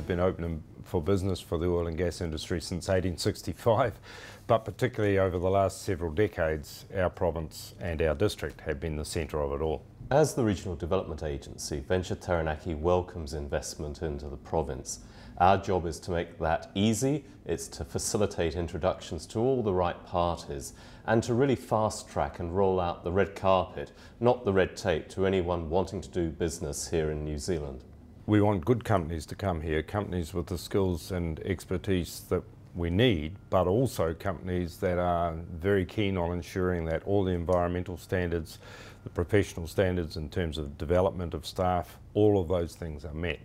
been open for business for the oil and gas industry since 1865, but particularly over the last several decades, our province and our district have been the centre of it all. As the Regional Development Agency, Venture Taranaki welcomes investment into the province. Our job is to make that easy, it's to facilitate introductions to all the right parties and to really fast track and roll out the red carpet, not the red tape, to anyone wanting to do business here in New Zealand. We want good companies to come here, companies with the skills and expertise that we need, but also companies that are very keen on ensuring that all the environmental standards, the professional standards in terms of development of staff, all of those things are met.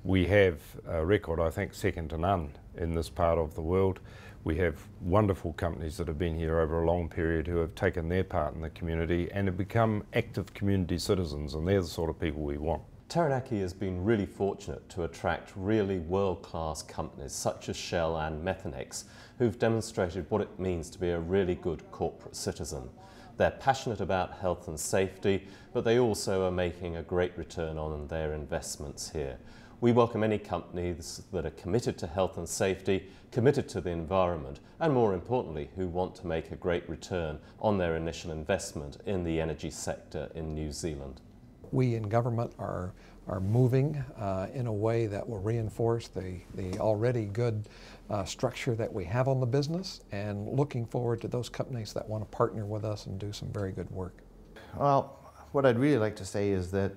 We have a record, I think, second to none in this part of the world. We have wonderful companies that have been here over a long period who have taken their part in the community and have become active community citizens, and they're the sort of people we want. Taranaki has been really fortunate to attract really world-class companies such as Shell and Methanex, who've demonstrated what it means to be a really good corporate citizen. They're passionate about health and safety, but they also are making a great return on their investments here. We welcome any companies that are committed to health and safety, committed to the environment, and more importantly, who want to make a great return on their initial investment in the energy sector in New Zealand. We in government are moving in a way that will reinforce the already good structure that we have on the business, and looking forward to those companies that want to partner with us and do some very good work. Well, what I'd really like to say is that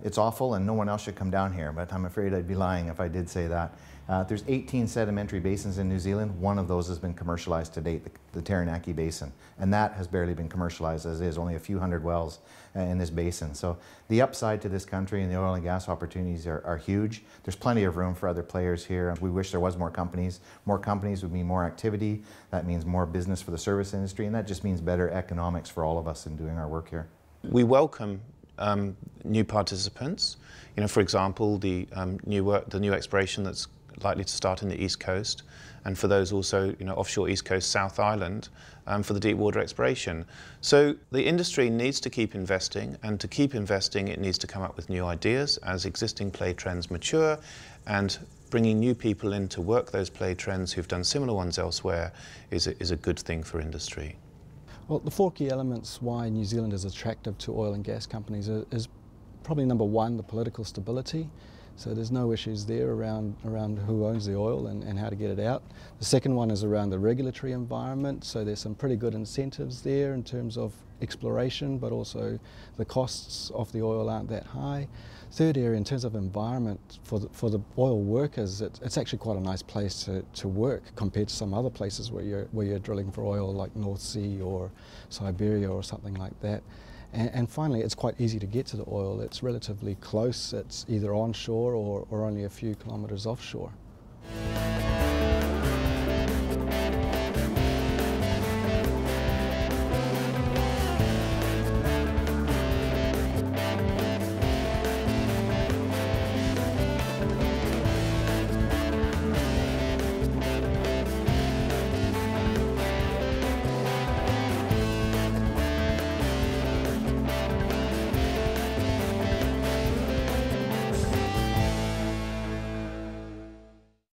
it's awful and no one else should come down here, but I'm afraid I'd be lying if I did say that. There's 18 sedimentary basins in New Zealand. One of those has been commercialized to date, the Taranaki Basin, and that has barely been commercialized as is, only a few hundred wells in this basin. So the upside to this country and the oil and gas opportunities are huge. There's plenty of room for other players here. We wish there was more companies. More companies would mean more activity. That means more business for the service industry, and that just means better economics for all of us in doing our work here. We welcome new participants. You know, for example, the new exploration that's likely to start in the East Coast, and for those also, you know, offshore East Coast, South Island, for the deep water exploration. So the industry needs to keep investing, and to keep investing it needs to come up with new ideas as existing play trends mature, and bringing new people in to work those play trends who've done similar ones elsewhere is a good thing for industry. Well, the four key elements why New Zealand is attractive to oil and gas companies is probably number one, the political stability. So there's no issues there around who owns the oil and how to get it out. The second one is around the regulatory environment. So there's some pretty good incentives there in terms of exploration, but also the costs of the oil aren't that high. Third area, in terms of environment, for the oil workers, it's actually quite a nice place to work compared to some other places where you're drilling for oil, like North Sea or Siberia or something like that. And finally, it's quite easy to get to the oil. It's relatively close. It's either onshore or only a few kilometres offshore.